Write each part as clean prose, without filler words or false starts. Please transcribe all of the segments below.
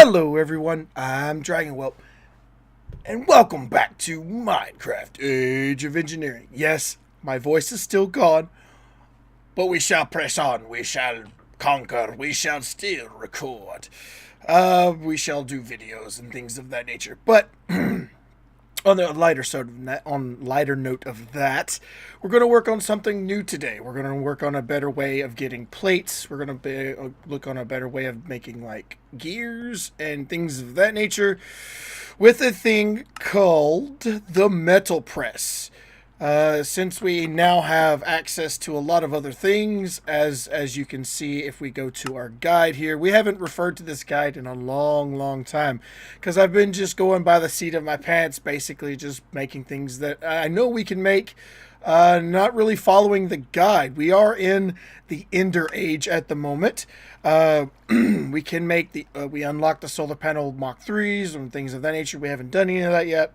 Hello everyone, I'm Dragonwhelp, and welcome back to Minecraft Age of Engineering. Yes, my voice is still gone, but we shall press on, we shall conquer, we shall still record. We shall do videos and things of that nature. But on the lighter note of that, we're going to work on something new today. We're going to work on a better way of getting plates. We're going to look on a better way of making like gears and things of that nature with a thing called the metal press. Since we now have access to a lot of other things, as you can see if we go to our guide here, we haven't referred to this guide in a long time because I've been just going by the seat of my pants, basically just making things that I know we can make, not really following the guide. We are in the Ender Age at the moment. We can make we unlock the solar panel Mach 3s and things of that nature. We haven't done any of that yet.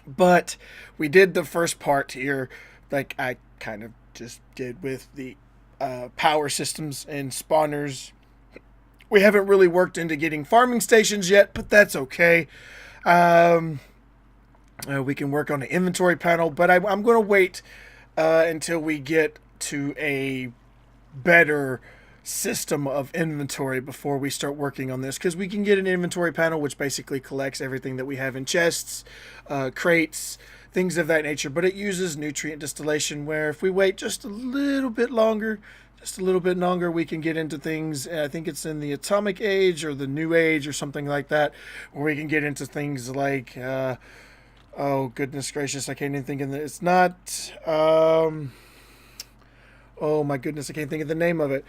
But we did the first part here, like I kind of just did with the power systems and spawners. We haven't really worked into getting farming stations yet, but that's okay. We can work on the inventory panel, but I'm going to wait until we get to a better system of inventory before we start working on this, because we can get an inventory panel which basically collects everything that we have in chests, crates, things of that nature, but it uses nutrient distillation, where if we wait just a little bit longer, we can get into things. I think it's in the atomic age or the new age or something like that, where we can get into things like oh goodness gracious, I can't even think of it. It's not oh my goodness, I can't think of the name of it.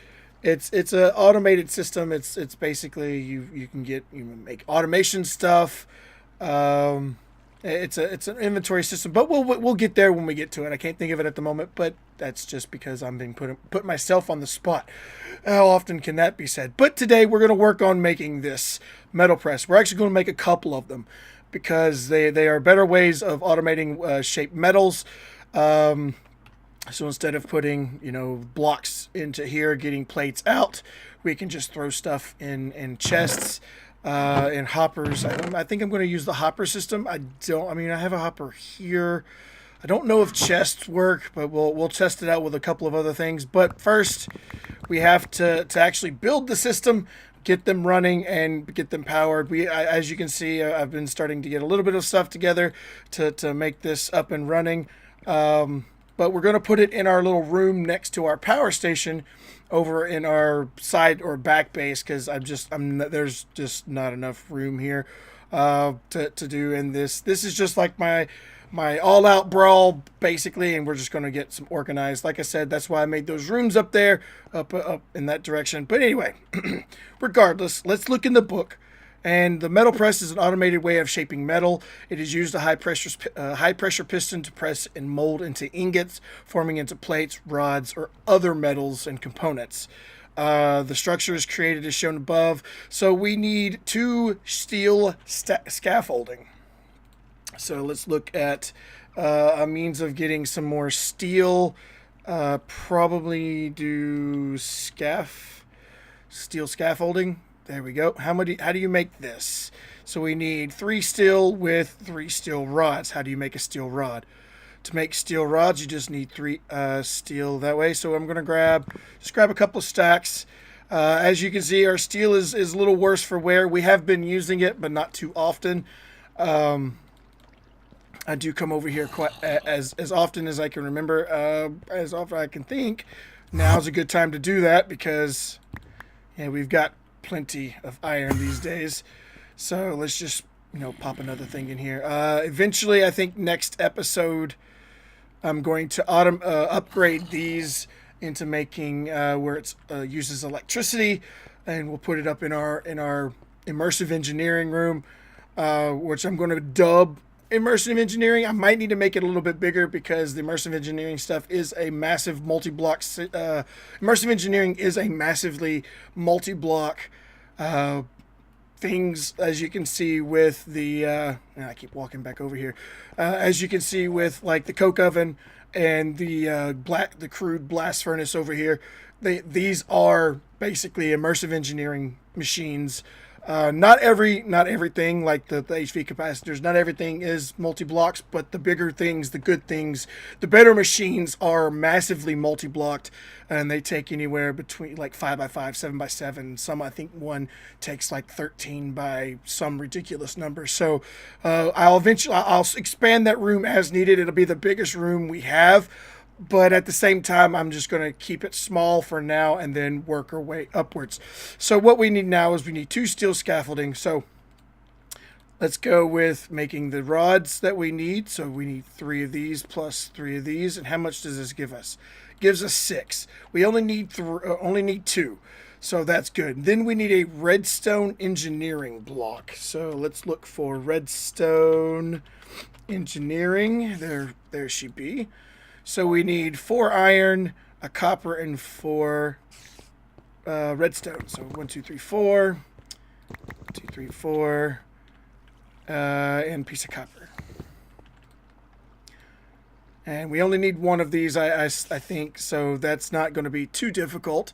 It's an automated system. It's basically you make automation stuff. It's an inventory system, but we'll get there when we get to it. I can't think of it at the moment, but that's just because I'm being put myself on the spot. How often can that be said? But today we're going to work on making this metal press. We're actually going to make a couple of them because they are better ways of automating shaped metals. So instead of putting, blocks into here, getting plates out, we can just throw stuff in chests, in hoppers. I think I'm going to use the hopper system. I have a hopper here. I don't know if chests work, but we'll test it out with a couple of other things. But first, we have to actually build the system, get them running, and get them powered. As you can see, I've been starting to get a little bit of stuff together to make this up and running. But we're going to put it in our little room next to our power station over in our side or back base, because there's just not enough room here to do in this. This is just like my all-out brawl, basically, and we're just going to get some organized. Like I said, that's why I made those rooms up there, up in that direction. But anyway, regardless, let's look in the book. And the metal press is an automated way of shaping metal. It is used a high pressure piston to press and mold into ingots, forming into plates, rods, or other metals and components. The structure is created as shown above. So we need 2 steel scaffolding. So let's look at a means of getting some more steel. Probably do steel scaffolding. There we go. How do you make this? So we need 3 steel with 3 steel rods. How do you make a steel rod? To make steel rods, you just need 3 steel that way. So I'm going to grab a couple of stacks. As you can see, our steel is a little worse for wear. We have been using it, but not too often. I do come over here quite as often as I can remember, as often as I can think. Now's a good time to do that because we've got plenty of iron these days. So let's just pop another thing in here. Eventually, I think next episode I'm going to upgrade these into making where it uses electricity, and we'll put it up in our immersive engineering room, which I'm going to dub immersive engineering. I might need to make it a little bit bigger because the immersive engineering stuff is a massive multi-block. Immersive engineering is a massively multi-block things, as you can see with the I keep walking back over here, as you can see with like the coke oven and the crude blast furnace over here. These are basically immersive engineering machines Not everything like the HV capacitors. Not everything is multi-blocks, but the bigger things, the good things, the better machines are massively multi-blocked, and they take anywhere between like 5x5, 7x7. Some, I think one takes like 13 by some ridiculous number. So I'll expand that room as needed. It'll be the biggest room we have. But at the same time, I'm just going to keep it small for now and then work our way upwards. So what we need now is we need 2 steel scaffolding. So let's go with making the rods that we need. So we need 3 of these plus 3 of these. And how much does this give us? It gives us 6. We only need 2. So that's good. Then we need a redstone engineering block. So let's look for redstone engineering. There she be. So we need 4 iron, a copper, and 4 redstone. So 1, 2, 3, 4. 1, 2, 3, 4. And piece of copper. And we only need 1 of these, I think. So that's not going to be too difficult.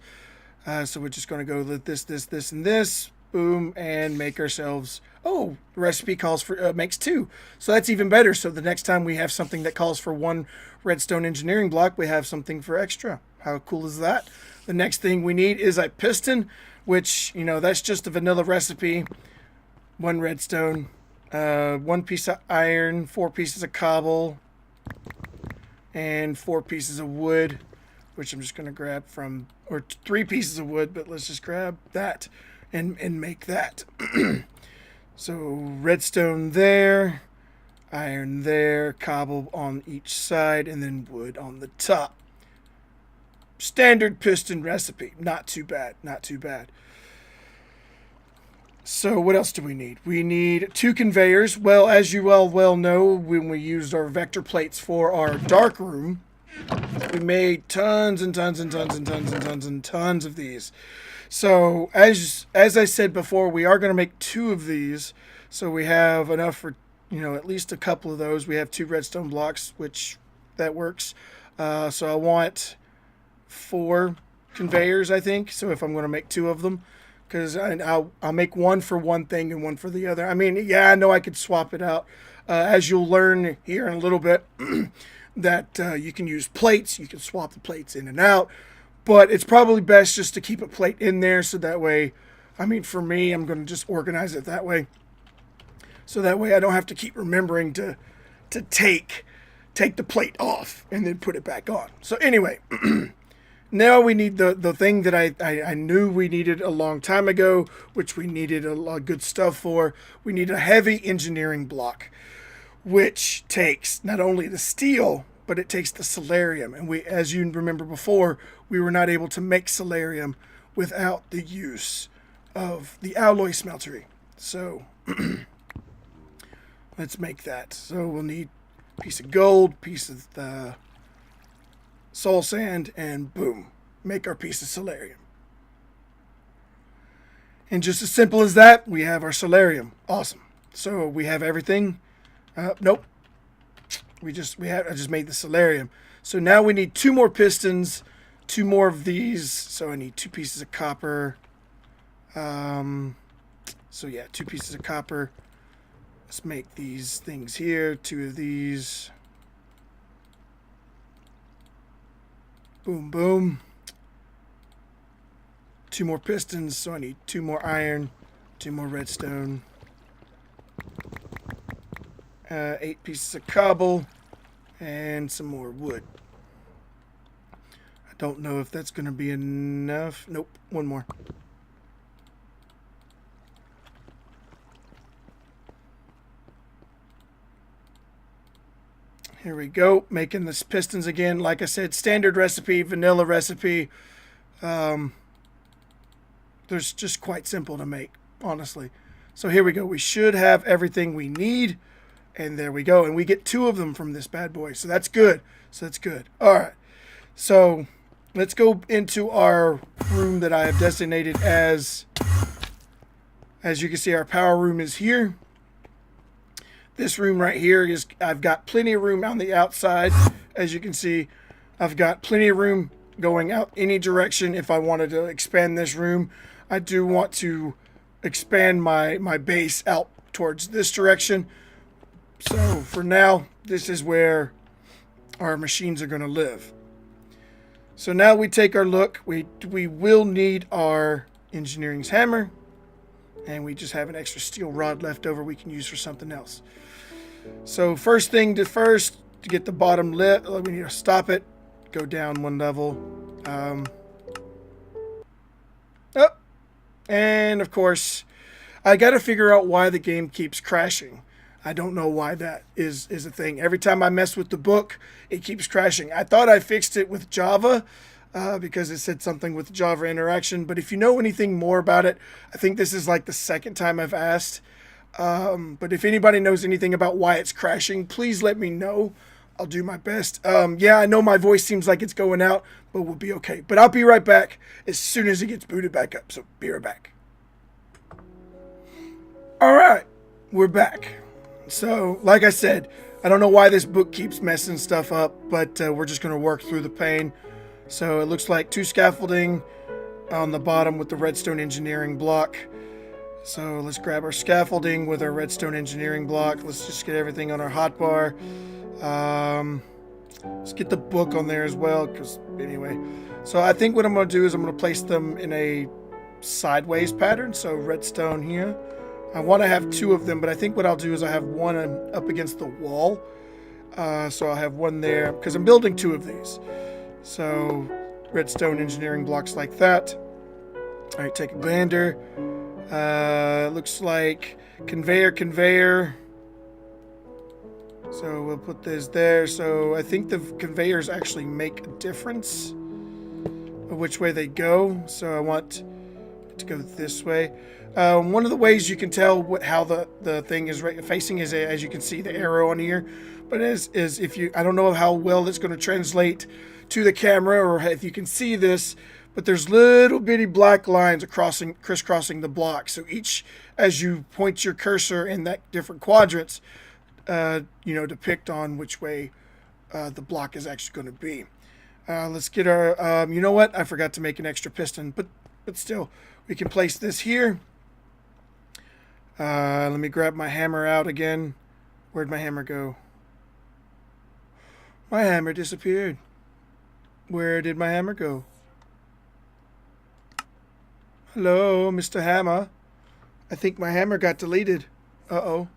So we're just going to go with this, and this. Boom, and make ourselves... Oh, the recipe calls for makes 2. So that's even better. So the next time we have something that calls for 1 redstone engineering block, we have something for extra. How cool is that? The next thing we need is a piston, which, you know, that's just a vanilla recipe. 1 redstone, 1 piece of iron, 4 pieces of cobble, and 4 pieces of wood, which I'm just going to grab from... Or 3 pieces of wood, but let's just grab that. And make that. So redstone there, iron there, cobble on each side, and then wood on the top. Standard piston recipe. Not too bad. Not too bad. So what else do we need? We need 2 conveyors. Well, as you well know, when we used our vector plates for our dark room, we made tons and tons and tons and tons and tons and tons of these. So as I said before, we are going to make 2 of these. So we have enough for, you know, at least a couple of those. We have 2 redstone blocks, which that works. So I want 4 conveyors, I think. So if I'm going to make 2 of them, because I'll make 1 for one thing and 1 for the other. I mean, yeah, I know I could swap it out. As you'll learn here in a little bit, that you can use plates. You can swap the plates in and out. But it's probably best just to keep a plate in there, so that way, I mean, for me, I'm going to just organize it that way. So that way I don't have to keep remembering to take the plate off and then put it back on. So anyway, now we need the thing that I knew we needed a long time ago, which we needed a lot of good stuff for. We need a heavy engineering block, which takes not only the steel, but it takes the solarium. And we, as you remember before, we were not able to make solarium without the use of the alloy smeltery. So let's make that. So we'll need a piece of gold, piece of soul sand, and boom, make our piece of solarium. And just as simple as that, we have our solarium. Awesome. So we have everything. Nope. I just made the solarium. So now we need 2 more pistons, 2 more of these. So I need 2 pieces of copper. So yeah, 2 pieces of copper. Let's make these things here. 2 of these. Boom, boom. 2 more pistons. So I need 2 more iron, 2 more redstone. 8 pieces of cobble, and some more wood. I don't know if that's going to be enough. Nope, 1 more. Here we go, making this pistons again. Like I said, standard recipe, vanilla recipe. They're just quite simple to make, honestly. So here we go. We should have everything we need. And there we go. And we get 2 of them from this bad boy. So that's good. All right. So let's go into our room that I have designated as you can see, our power room is here. This room right here is, I've got plenty of room on the outside. As you can see, I've got plenty of room going out any direction if I wanted to expand this room. I do want to expand my base out towards this direction. So for now, this is where our machines are going to live. So now we take our look. We will need our engineering's hammer, and we just have an extra steel rod left over we can use for something else. So first thing to first, to get the bottom lit, we need to stop it, go down one level. And of course, I got to figure out why the game keeps crashing. I don't know why that is a thing. Every time I mess with the book, it keeps crashing. I thought I fixed it with Java because it said something with Java interaction. But if you know anything more about it, I think this is like the second time I've asked. But if anybody knows anything about why it's crashing, please let me know. I'll do my best. Yeah, I know my voice seems like it's going out, but we'll be okay. But I'll be right back as soon as it gets booted back up. So be right back. All right, we're back. So, like I said, I don't know why this book keeps messing stuff up, but we're just going to work through the pain. So it looks like 2 scaffolding on the bottom with the redstone engineering block. So let's grab our scaffolding with our redstone engineering block. Let's just get everything on our hotbar. Let's get the book on there as well, because anyway. So I think what I'm going to do is I'm going to place them in a sideways pattern. So redstone here. I want to have 2 of them, but I think what I'll do is I have one up against the wall. So I'll have one there, because I'm building 2 of these. So redstone engineering blocks like that. All right, take a gander. Looks like conveyor. So we'll put this there. So I think the conveyors actually make a difference of which way they go. So I want it to go this way. One of the ways you can tell how the thing is facing is, as you can see, the arrow on here. But is if you, I don't know how well it's going to translate to the camera or if you can see this, but there's little bitty black lines crisscrossing the block. So each, as you point your cursor in that different quadrants, depict on which way the block is actually going to be. Let's get our, you know what? I forgot to make an extra piston, but still, we can place this here. Let me grab my hammer out again. Where'd my hammer go? My hammer disappeared. Where did my hammer go? Hello, Mr. Hammer. I think my hammer got deleted. Uh-oh.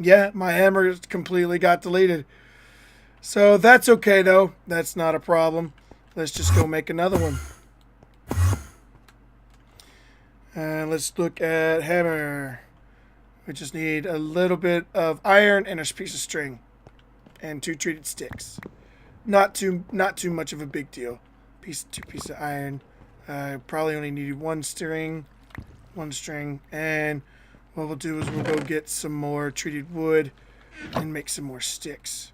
Yeah, my hammer completely got deleted. So that's okay, though. That's not a problem. Let's just go make another one. And let's look at hammer. We just need a little bit of iron and a piece of string. And 2 treated sticks. Not too much of a big deal. 2 pieces of iron. Probably only needed 1 string. And what we'll do is we'll go get some more treated wood and make some more sticks.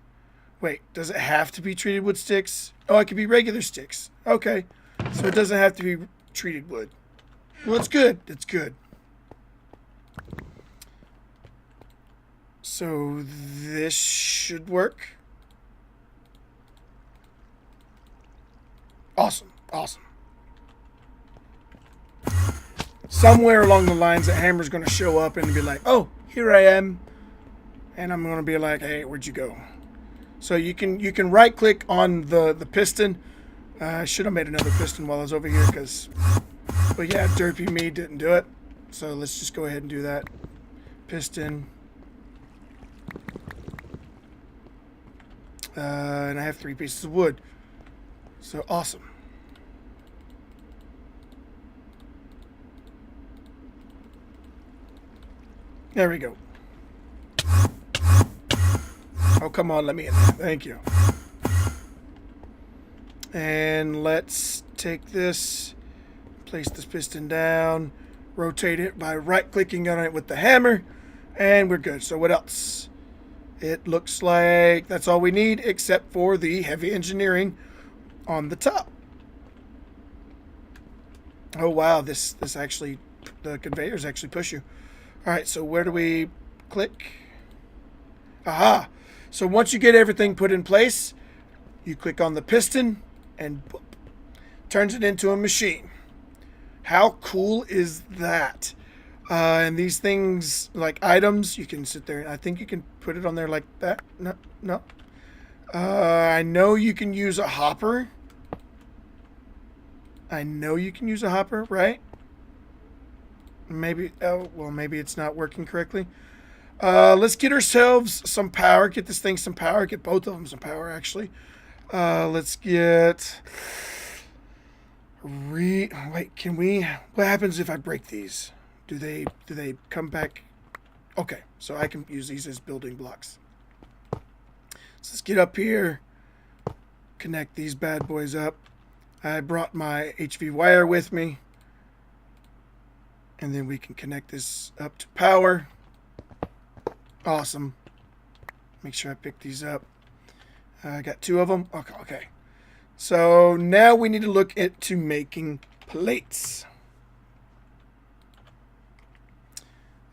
Wait, does it have to be treated wood sticks? Oh, it could be regular sticks. Okay. So it doesn't have to be treated wood. Well, it's good. It's good. So this should work. Awesome. Awesome. Somewhere along the lines, that hammer's going to show up and be like, oh, here I am. And I'm going to be like, hey, where'd you go? So you can right click on the piston. I should have made another piston while I was over here, but yeah, derpy me didn't do it. So let's just go ahead and do that. Piston. And I have 3 pieces of wood. So awesome. There we go. Oh, come on, let me in there. Thank you. And let's take this, place this piston down, rotate it by right-clicking on it with the hammer, and we're good. So what else? It looks like that's all we need, except for the heavy engineering on the top. Oh, wow, this actually, the conveyors actually push you. All right, so where do we click? Aha! So once you get everything put in place, you click on the piston and boop, turns it into a machine. How cool is that? And these things, like items, you can sit there, and I think you can put it on there like that. No, no. I know you can use a hopper. I know you can use a hopper, right? Maybe, oh, well, maybe it's not working correctly. Let's get ourselves some power. Get this thing some power. Get both of them some power, actually. Let's get... Wait, can we... What happens if I break these? Do they come back? Okay, so I can use these as building blocks. So let's get up here. Connect these bad boys up. I brought my HV wire with me. And then we can connect this up to power. Awesome. Make sure I pick these up. I got 2 of them. Okay. So now we need to look into making plates.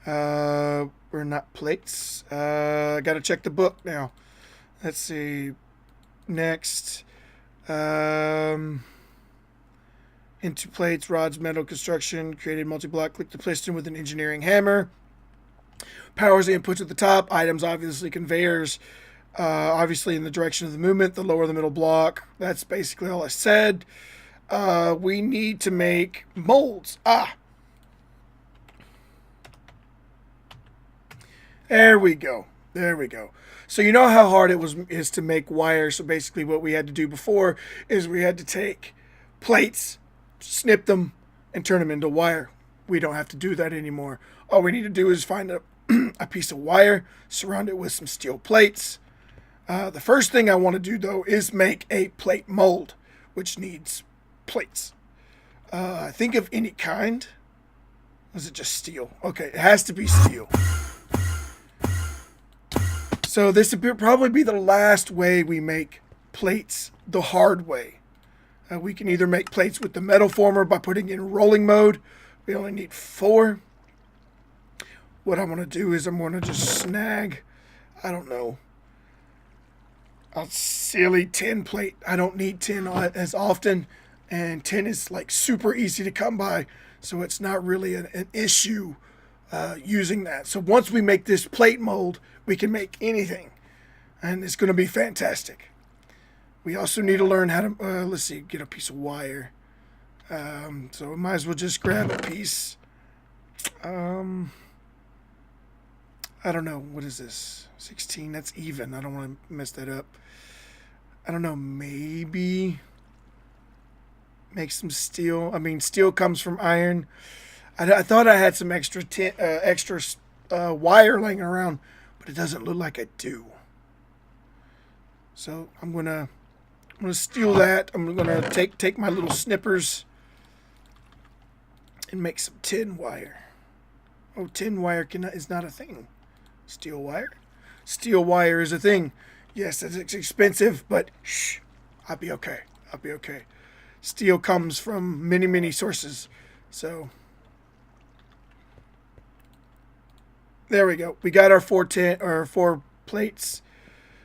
We're not plates. I got to check the book now. Let's see. Next. Into plates, rods, metal construction, created multi-block. Click the piston with an engineering hammer. Powers the inputs at the top. Items, obviously conveyors. Obviously in the direction of the movement. The lower the middle block. That's basically all I said. We need to make molds. There we go. There we go. So you know how hard it is to make wire. So basically what we had to do before is we had to take plates, snip them, and turn them into wire. We don't have to do that anymore. All we need to do is find a piece of wire, surround it with some steel plates. The first thing I want to do, though, is make a plate mold, which needs plates. Think of any kind. Was it just steel? Okay, it has to be steel. So this would probably be the last way we make plates the hard way. We can either make plates with the metal former by putting in rolling mode. We only need 4. What I'm going to do is I'm going to just snag, I don't know, a silly tin plate. I don't need tin as often, and tin is like super easy to come by, so it's not really an issue using that. So once we make this plate mold, we can make anything, and it's going to be fantastic. We also need to learn how to, let's see, get a piece of wire. So we might as well just grab a piece. I don't know. What is this? 16. That's even. I don't want to mess that up. I don't know. Maybe make some steel. I mean, steel comes from iron. I thought I had some extra wire laying around, but it doesn't look like I do. So I'm gonna steal that. I'm gonna take my little snippers and make some tin wire. Oh, tin wire is not a thing. Steel wire? Steel wire is a thing. Yes, it's expensive, but shh, I'll be okay. I'll be okay. Steel comes from many, many sources. So there we go. We got our 4 plates.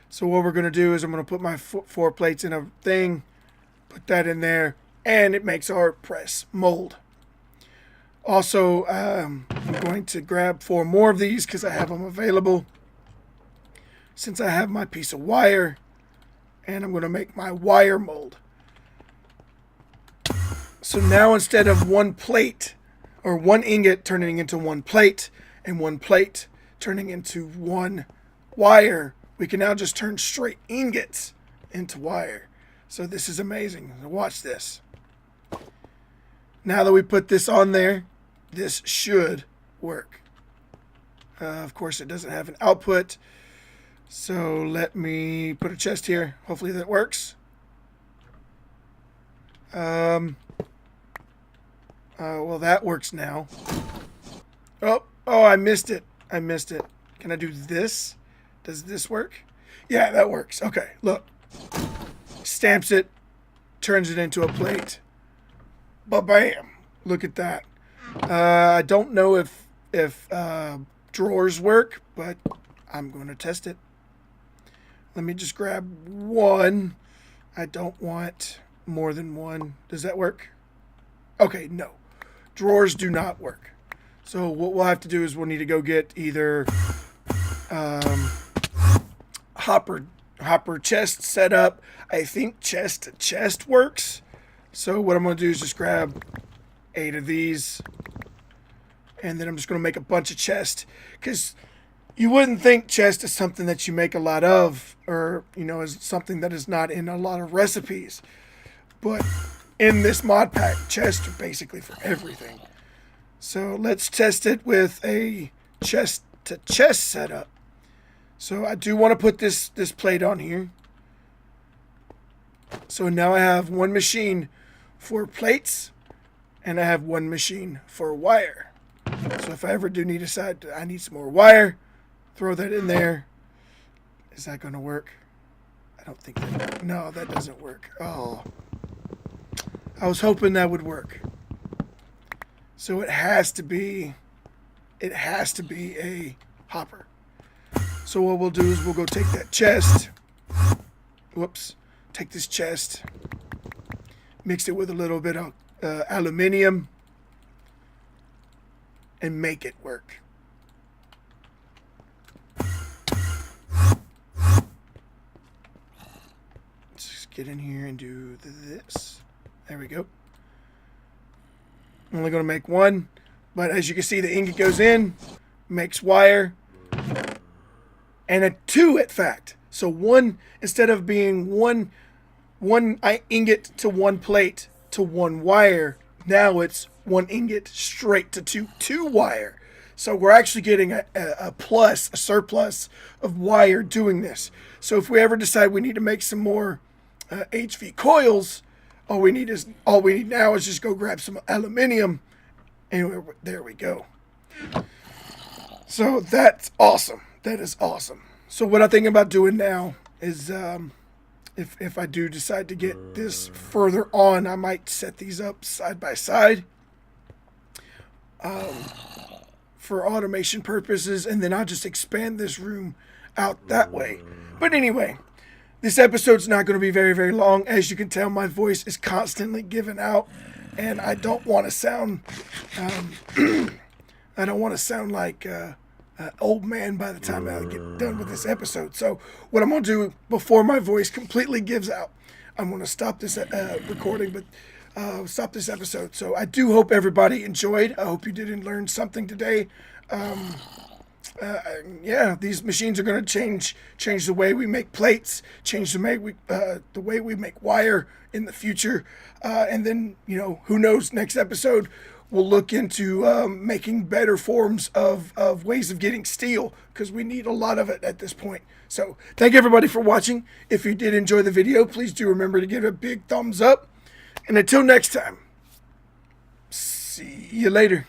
So what we're going to do is I'm going to put my 4 plates in a thing, put that in there, and it makes our press mold. Also, I'm going to grab 4 more of these because I have them available. Since I have my piece of wire, and I'm going to make my wire mold. So now instead of 1 plate, or 1 ingot turning into 1 plate, and 1 plate turning into 1 wire, we can now just turn straight ingots into wire. So this is amazing. Watch this. Now that we put this on there, this should work. Of course, it doesn't have an output. So let me put a chest here. Hopefully that works. Well, that works now. Oh, I missed it. I missed it. Can I do this? Does this work? Yeah, that works. Okay, look. Stamps it, turns it into a plate. Ba-bam. Look at that. I don't know if drawers work, but I'm going to test it. Let me just grab 1. I don't want more than one. Does that work? Okay, no. Drawers do not work. So what we'll have to do is we'll need to go get either hopper chest set up. I think chest to chest works. So what I'm going to do is just grab 8 of these. And then I'm just going to make a bunch of chests. Because you wouldn't think chest is something that you make a lot of. Or, is something that is not in a lot of recipes. But in this mod pack, chests are basically for everything. So let's test it with a chest to chest setup. So I do want to put this plate on here. So now I have one machine for plates, and I have one machine for wire. So if I ever do decide I need some more wire, throw that in there. Is that going to work? I don't think that. No, that doesn't work. Oh, I was hoping that would work. So it has to be a hopper. So what we'll do is we'll go take that chest. Whoops. Take this chest. Mix it with a little bit of aluminum. And make it work. Let's just get in here and do this. There we go. I'm only going to make one. But as you can see, the ingot goes in. Makes wire. And a 2 in fact. So one, instead of being one ingot to one plate to one wire, now it's one ingot straight to two wire. So we're actually getting a surplus of wire doing this. So if we ever decide we need to make some more HV coils, all we need now is just go grab some aluminum, and there we go. So that's awesome. That is awesome. So what I'm thinking about doing now is, if I do decide to get this further on, I might set these up side by side for automation purposes, and then I'll just expand this room out that way. But anyway, this episode's not going to be very, very long. As you can tell, my voice is constantly giving out, and I don't want to sound like old man by the time I get done with this episode. So what I'm going to do before my voice completely gives out, I'm going to stop this recording, but stop this episode. So I do hope everybody enjoyed. I hope you did learn something today. Yeah, these machines are going to change the way we make plates, change the way we make wire in the future. And then, who knows, next episode we'll look into making better forms of ways of getting steel, because we need a lot of it at this point. So thank everybody for watching. If you did enjoy the video, please do remember to give it a big thumbs up. And until next time, see you later.